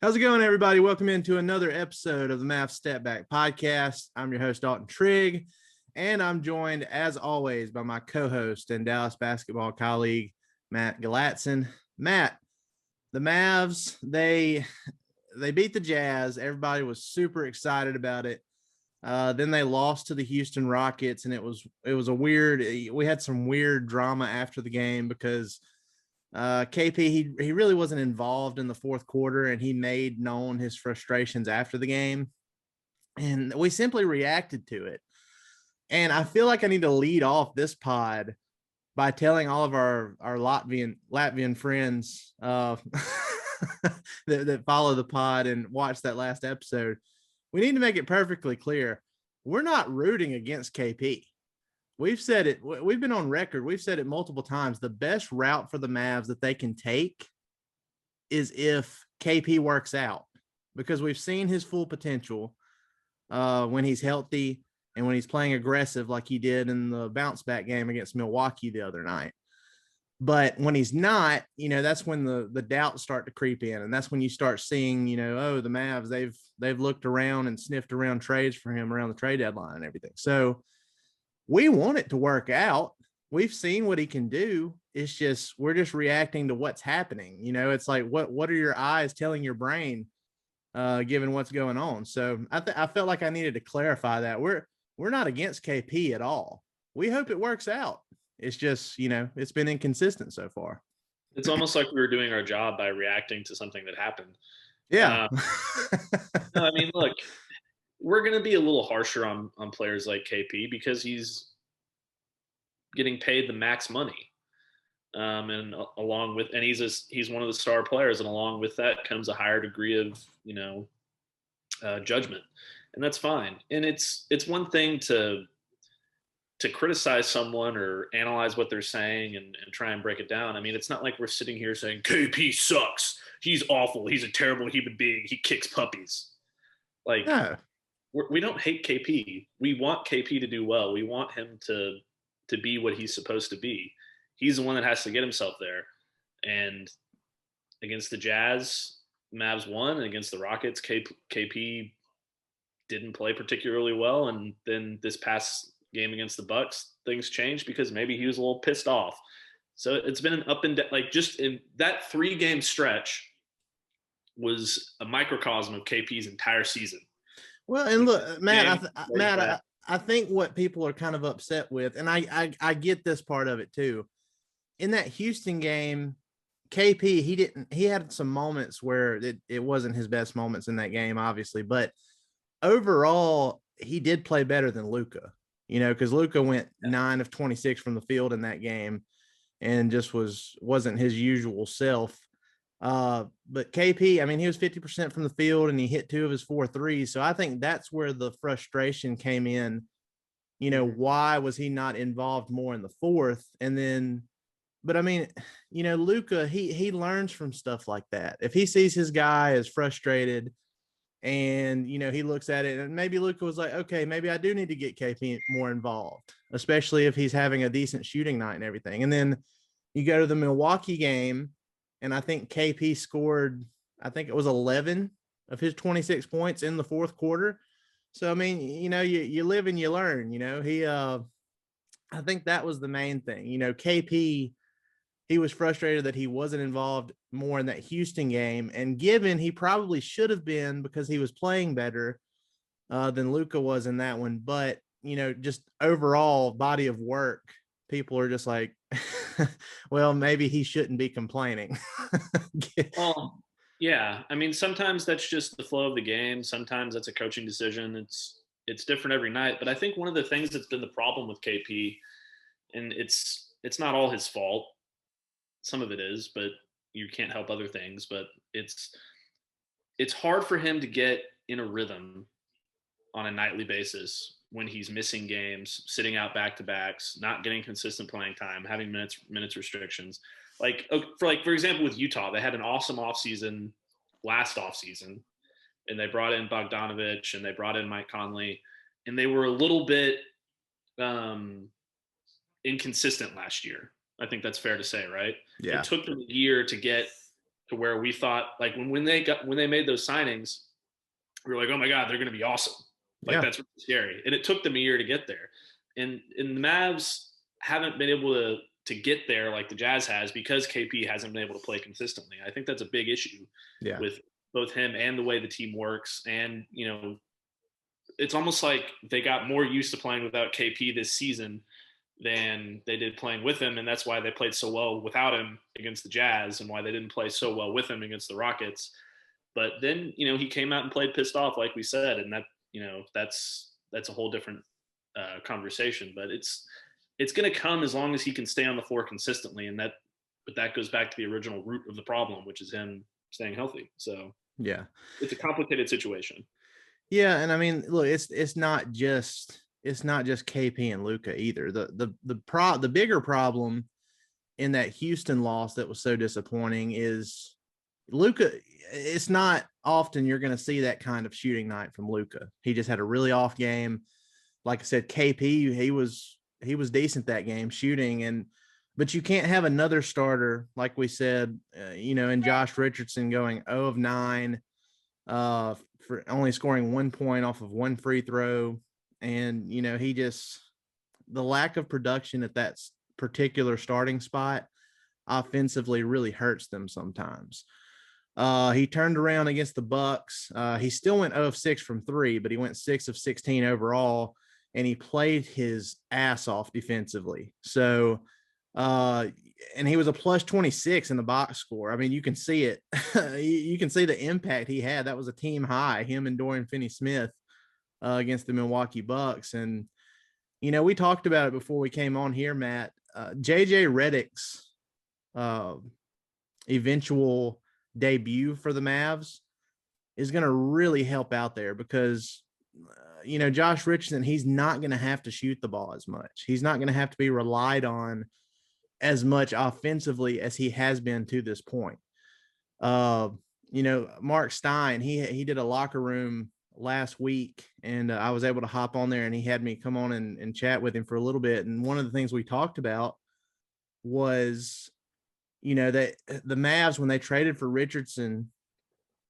How's it going, everybody? Welcome into another episode of the Mavs Step Back Podcast. I'm your host, Dalton Trigg, and I'm joined, as always, by my co-host and Dallas basketball colleague, Matt Galatson. Matt, the Mavs, they beat the Jazz. Everybody was super excited about it. Then they lost to the Houston Rockets, and it was a weird. We had some weird drama after the game because KP he really wasn't involved in the fourth quarter, and he made known his frustrations after the game, and we simply reacted to it. And I feel like I need to lead off this pod by telling all of our Latvian friends that follow the pod and watch that last episode. We need to make it perfectly clear. We're not rooting against KP. We've said it. We've been on record. We've said it multiple times. The best route for the Mavs that they can take is if KP works out, because we've seen his full potential when he's healthy and when he's playing aggressive like he did in the bounce back game against Milwaukee the other night. But when he's not, that's when the doubts start to creep in. And that's when you start seeing, the Mavs, they've looked around and sniffed around trades for him around the trade deadline and everything. So we want it to work out. We've seen what he can do. It's just, we're just reacting to what's happening. It's like, what are your eyes telling your brain, given what's going on? So I felt like I needed to clarify that we're not against KP at all. We hope it works out. It's just, it's been inconsistent so far. It's almost like we were doing our job by reacting to something that happened. Yeah. No, I mean, look, we're going to be a little harsher on players like KP because he's getting paid the max money. And along with, and he's one of the star players. And along with that comes a higher degree of, judgment, and that's fine. And it's one thing to criticize someone or analyze what they're saying and try and break it down. I mean, it's not like we're sitting here saying KP sucks. He's awful. He's a terrible human being. He kicks puppies. Like, no. We don't hate KP. We want KP to do well. We want him to be what he's supposed to be. He's the one that has to get himself there. And against the Jazz, Mavs won. And against the Rockets, KP didn't play particularly well. And then this past game against the Bucks, things changed because maybe he was a little pissed off. So it's been an up and down. Like, just in that 3-game stretch was a microcosm of KP's entire season. Well, and look, Matt, I think what people are kind of upset with, and I get this part of it too. In that Houston game, KP, he had some moments where it wasn't his best moments in that game, obviously, but overall he did play better than Luka, because Luka went 9 of 26 from the field in that game and just wasn't his usual self. But KP, I mean, he was 50% from the field and he hit 2 of his 4 threes. So I think that's where the frustration came in. Why was he not involved more in the fourth? And then, but I mean, Luka, he learns from stuff like that. If he sees his guy is frustrated and, he looks at it, and maybe Luka was like, okay, maybe I do need to get KP more involved, especially if he's having a decent shooting night and everything. And then you go to the Milwaukee game, and I think KP scored, I think it was 11 of his 26 points in the fourth quarter. So, I mean, you live and you learn, I think that was the main thing. KP, he was frustrated that he wasn't involved more in that Houston game. And given he probably should have been because he was playing better than Luka was in that one. But, just overall body of work, people are just like, well, maybe he shouldn't be complaining. Well, yeah. I mean, sometimes that's just the flow of the game. Sometimes that's a coaching decision. It's different every night. But I think one of the things that's been the problem with KP, and it's not all his fault. Some of it is, but you can't help other things. But it's hard for him to get in a rhythm on a nightly basis when he's missing games, sitting out back-to-backs, not getting consistent playing time, having minutes restrictions. For example, with Utah, they had an awesome offseason last offseason, and they brought in Bogdanovich and they brought in Mike Conley, and they were a little bit inconsistent last year. I think that's fair to say, right? Yeah. It took them a year to get to where we thought like when they made those signings, we were like, oh my God, they're going to be awesome. Like that's really scary. And it took them a year to get there. And the Mavs haven't been able to get there like the Jazz has because KP hasn't been able to play consistently. I think that's a big issue with both him and the way the team works. And, you know, it's almost like they got more used to playing without KP this season than they did playing with him. And that's why they played so well without him against the Jazz and why they didn't play so well with him against the Rockets. But then, you know, he came out and played pissed off, like we said. And that, you know, that's a whole different conversation, but it's going to come as long as he can stay on the floor consistently. But that goes back to the original root of the problem, which is him staying healthy. So yeah, it's a complicated situation. Yeah. And I mean, look, it's not just KP and Luka either. The bigger problem in that Houston loss that was so disappointing is Luka. It's not often you're going to see that kind of shooting night from Luka. He just had a really off game. Like I said, KP, he was decent that game shooting, but you can't have another starter like we said, you know, and Josh Richardson going 0 of 9 for only scoring 1 point off of 1 free throw, and you know the lack of production at that particular starting spot offensively really hurts them sometimes. He turned around against the Bucks. He still went 0 of 6 from 3, but he went 6 of 16 overall, and he played his ass off defensively. So, and he was a plus 26 in the box score. I mean, you can see it. You can see the impact he had. That was a team high, him and Dorian Finney-Smith against the Milwaukee Bucks. And, you know, we talked about it before we came on here, Matt. JJ Redick's eventual debut for the Mavs is going to really help out there because, you know, Josh Richardson, he's not going to have to shoot the ball as much. He's not going to have to be relied on as much offensively as he has been to this point. You know, Mark Stein, he did a locker room last week, and I was able to hop on there, and he had me come on and chat with him for a little bit. And one of the things we talked about was, you know, that the Mavs, when they traded for Richardson,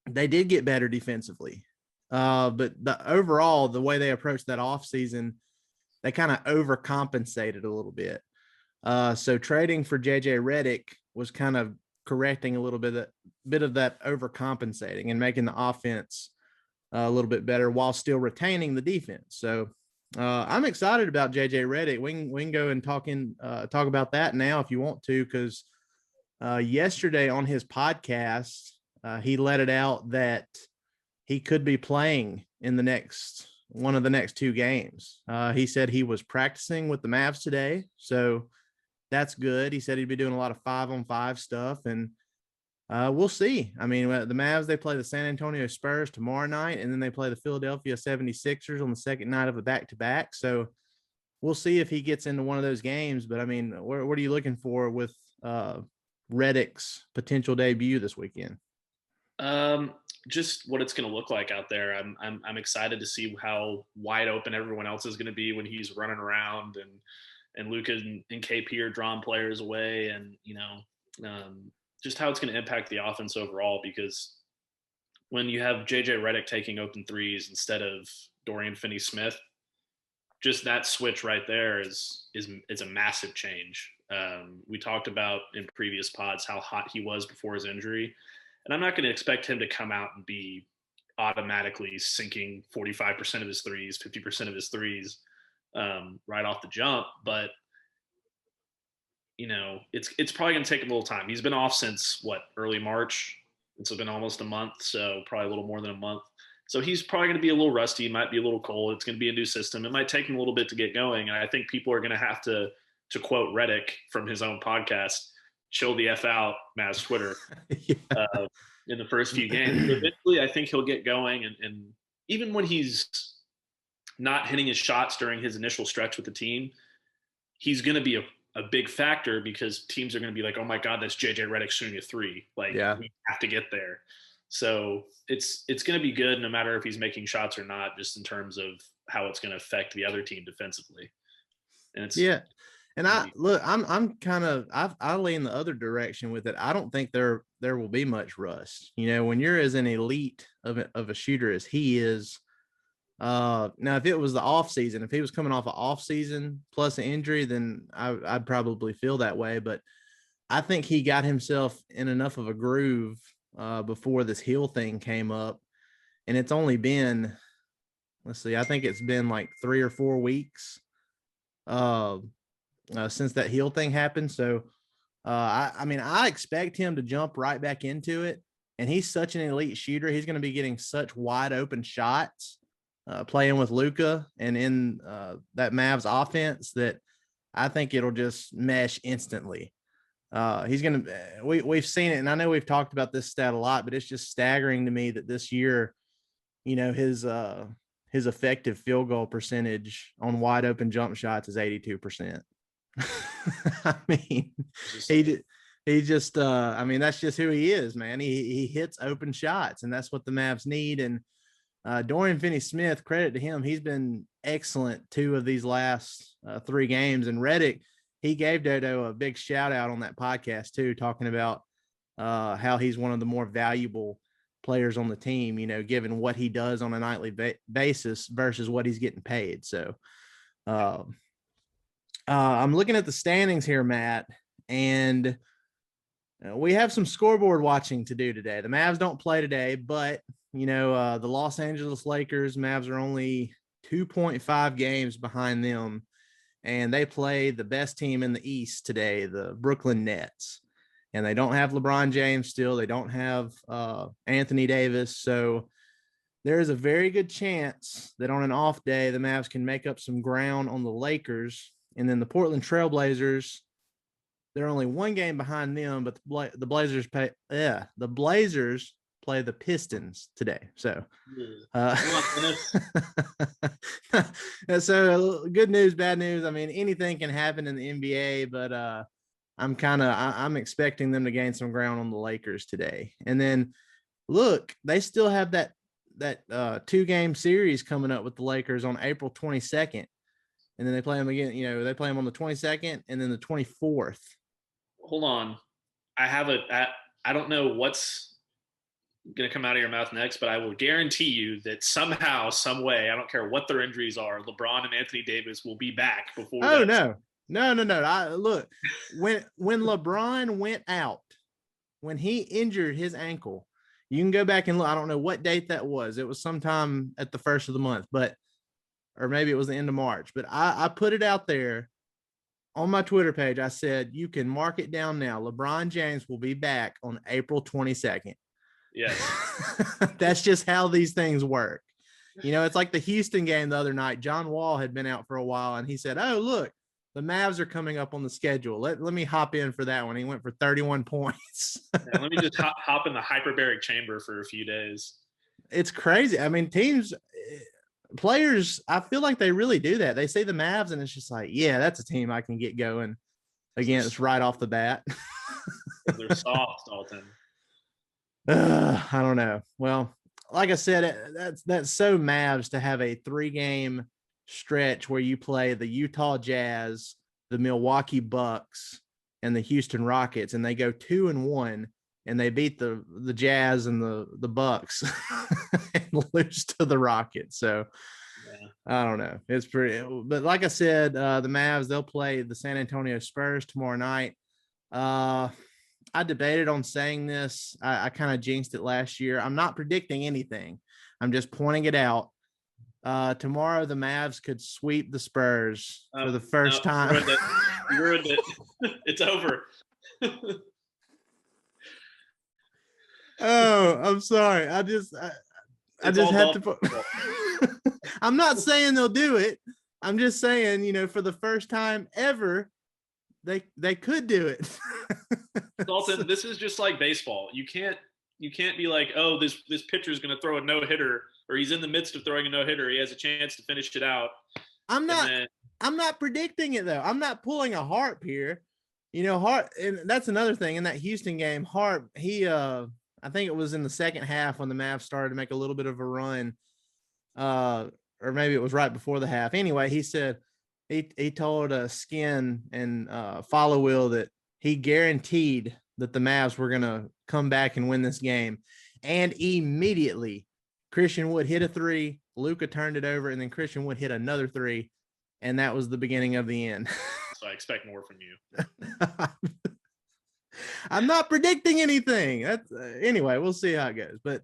they did get better defensively. But the way they approached that offseason, they kind of overcompensated a little bit. So trading for JJ Redick was kind of correcting a little bit of that overcompensating and making the offense a little bit better while still retaining the defense. So I'm excited about JJ Redick. We can go and talk about that now if you want to, because yesterday on his podcast, he let it out that he could be playing in one of the next 2 games. He said he was practicing with the Mavs today, so that's good. He said he'd be doing a lot of 5-on-5 stuff, and we'll see. I mean, the Mavs, they play the San Antonio Spurs tomorrow night, and then they play the Philadelphia 76ers on the second night of a back-to-back. So we'll see if he gets into one of those games. But I mean, what are you looking for with Redick's potential debut this weekend? Just what it's going to look like out there. I'm excited to see how wide open everyone else is going to be when he's running around, and Luka and KP are drawing players away, and you know, just how it's going to impact the offense overall. Because when you have JJ Redick taking open threes instead of Dorian Finney-Smith, just that switch right there is a massive change. We talked about in previous pods how hot he was before his injury. And I'm not going to expect him to come out and be automatically sinking 45% of his threes, 50% of his threes right off the jump. But, you know, it's probably going to take a little time. He's been off since, early March. It's been almost a month, so probably a little more than a month. So he's probably going to be a little rusty. He might be a little cold. It's going to be a new system. It might take him a little bit to get going. And I think people are going to have to quote Redick from his own podcast, chill the F out, Mavs Twitter, in the first few games. But eventually, I think he'll get going. And even when he's not hitting his shots during his initial stretch with the team, he's going to be a big factor because teams are going to be like, oh, my God, that's JJ Redick shooting a 3. We have to get there. So it's going to be good no matter if he's making shots or not, just in terms of how it's going to affect the other team defensively. And And I lean the other direction with it. I don't think there will be much rust. When you're as an elite of a shooter as he is. Now, if it was the off season, if he was coming off an off season plus an injury, then I'd probably feel that way. But I think he got himself in enough of a groove before this heel thing came up, and it's only been, let's see, I think it's been like 3 or 4 weeks since that heel thing happened. So, I expect him to jump right back into it. And he's such an elite shooter. He's going to be getting such wide open shots playing with Luka and in that Mavs offense that I think it'll just mesh instantly. He's going to, we've seen it. And I know we've talked about this stat a lot, but it's just staggering to me that this year, his effective field goal percentage on wide open jump shots is 82%. I mean, he just that's just who he is, man. He hits open shots, and that's what the Mavs need. And Dorian Finney-Smith, credit to him, he's been excellent 2 of these last 3 games. And Redick, he gave Dodo a big shout out on that podcast too, talking about how he's one of the more valuable players on the team, given what he does on a nightly basis versus what he's getting paid. So I'm looking at the standings here, Matt, and we have some scoreboard watching to do today. The Mavs don't play today, but the Los Angeles Lakers, Mavs are only 2.5 games behind them, and they play the best team in the East today, the Brooklyn Nets. And they don't have LeBron James still. They don't have Anthony Davis. So there is a very good chance that on an off day, the Mavs can make up some ground on the Lakers. And then the Portland Trailblazers, they're only 1 game behind them, but the Blazers play the Pistons today. So, so good news, bad news. I mean, anything can happen in the NBA, but I'm expecting them to gain some ground on the Lakers today. And then look, they still have that 2-game series coming up with the Lakers on April 22nd. And then they play them again, they play them on the 22nd and then the 24th. Hold on. I don't know what's going to come out of your mouth next, but I will guarantee you that somehow, some way, I don't care what their injuries are, LeBron and Anthony Davis will be back before. Oh, no. Look, when LeBron went out, when he injured his ankle, you can go back and look. I don't know what date that was. It was sometime at the first of the month, or maybe it was the end of March. But I put it out there on my Twitter page. I said, you can mark it down now. LeBron James will be back on April 22nd. Yes. That's just how these things work. It's like the Houston game the other night. John Wall had been out for a while, and he said, oh, look, the Mavs are coming up on the schedule. Let me hop in for that one. He went for 31 points. Yeah, let me just hop in the hyperbaric chamber for a few days. It's crazy. I mean, players, I feel like they really do that. They say the Mavs, and it's just like, yeah, that's a team I can get going against right off the bat. They're soft, Dalton. I don't know. Well, like I said, that's so Mavs to have a 3-game stretch where you play the Utah Jazz, the Milwaukee Bucks, and the Houston Rockets, and they go 2-1, and they beat the Jazz and the Bucks and lose to the Rockets. So yeah. I don't know. It's pretty, but like I said, the Mavs, they'll play the San Antonio Spurs tomorrow night. I debated on saying this. I kind of jinxed it last year. I'm not predicting anything. I'm just pointing it out. Tomorrow, the Mavs could sweep the Spurs for the first time. You ruined it. It's over. Oh, I'm sorry. I just had to put. I'm not saying they'll do it. I'm just saying, for the first time ever, they could do it. Dalton, this is just like baseball. You can't be like, oh, this pitcher is going to throw a no-hitter, or he's in the midst of throwing a no-hitter. He has a chance to finish it out. I'm not predicting it though. I'm not pulling a Harp here. Harp, and that's another thing in that Houston game. Harp, he I think it was in the second half when the Mavs started to make a little bit of a run, or maybe it was right before the half. Anyway, he said, he told Skin and Follow Will that he guaranteed that the Mavs were going to come back and win this game. And immediately, Christian Wood hit a three, Luka turned it over, and then Christian Wood hit another three, and that was the beginning of the end. So I expect more from you. I'm not predicting anything. That's anyway, we'll see how it goes. But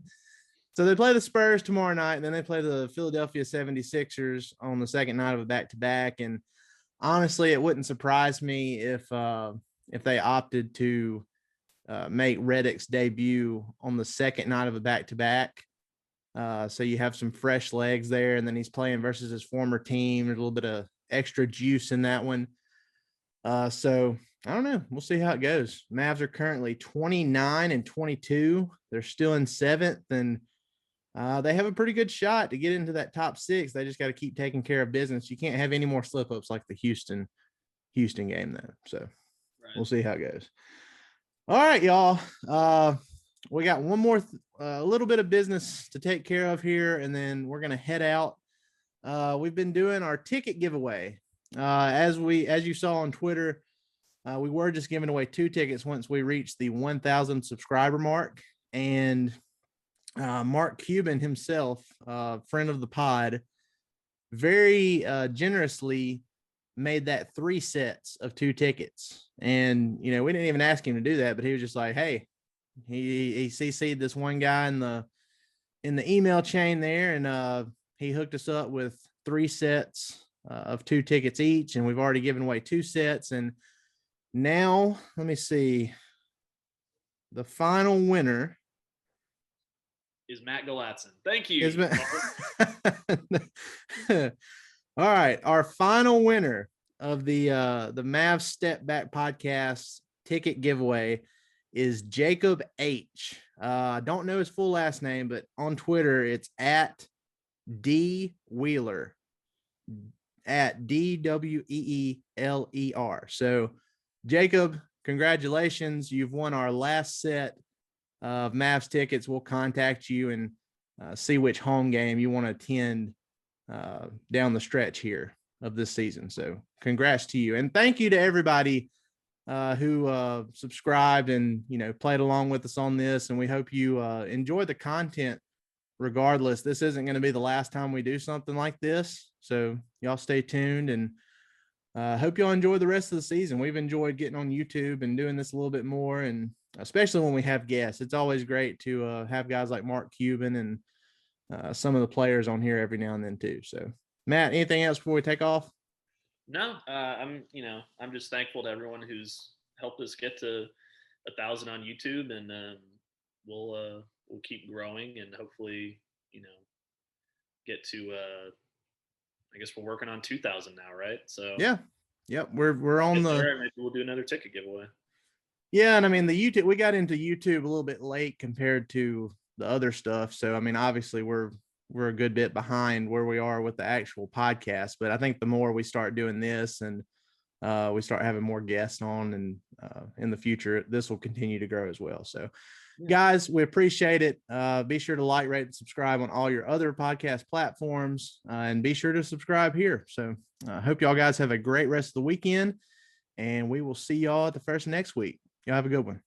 so they play the Spurs tomorrow night, and then they play the Philadelphia 76ers on the second night of a back-to-back. And honestly, it wouldn't surprise me if they opted to make Redick's debut on the second night of a back-to-back. So you have some fresh legs there, and then he's playing versus his former team. There's a little bit of extra juice in that one. So I don't know. We'll see how it goes. Mavs are currently 29-22. They're still in seventh, and they have a pretty good shot to get into that top six. They just got to keep taking care of business. You can't have any more slip ups like the Houston game, though. So We'll see how it goes. All right, y'all. We got one more, a little bit of business to take care of here, and then we're going to head out. We've been doing our ticket giveaway. As you saw on Twitter, we were just giving away 2 tickets once we reached the 1,000 subscriber mark. And Mark Cuban himself, friend of the pod, very generously made that 3 sets of 2 tickets. And, we didn't even ask him to do that, but he was just like, hey, he CC'd this one guy in the email chain there. And he hooked us up with 3 sets of 2 tickets each. And we've already given away 2 sets. And now let me see. The final winner is Matt Galatzin. Thank you. All right. Our final winner of the Mavs Step Back podcast ticket giveaway is Jacob H. I don't know his full last name, but on Twitter, it's at D Wheeler, at DWEELER. So, Jacob, congratulations. You've won our last set of Mavs tickets. We'll contact you and see which home game you want to attend down the stretch here of this season. So congrats to you. And thank you to everybody who subscribed and, played along with us on this. And we hope you enjoy the content regardless. This isn't going to be the last time we do something like this. So y'all stay tuned, and hope y'all enjoy the rest of the season. We've enjoyed getting on YouTube and doing this a little bit more, and especially when we have guests. It's always great to have guys like Mark Cuban and some of the players on here every now and then too. So, Matt, anything else before we take off? No, I'm just thankful to everyone who's helped us get to 1,000 on YouTube, and we'll keep growing, and hopefully, get to. I guess we're working on 2,000 now, right? So yeah, yep, we're on the. Maybe we'll do another ticket giveaway. Yeah, and I mean the YouTube. We got into YouTube a little bit late compared to the other stuff. So I mean, obviously we're a good bit behind where we are with the actual podcast. But I think the more we start doing this and we start having more guests on, and in the future, this will continue to grow as well. So, guys, we appreciate it. Be sure to like, rate, and subscribe on all your other podcast platforms, and be sure to subscribe here. So I hope y'all guys have a great rest of the weekend, and we will see y'all at the first next week. Y'all have a good one.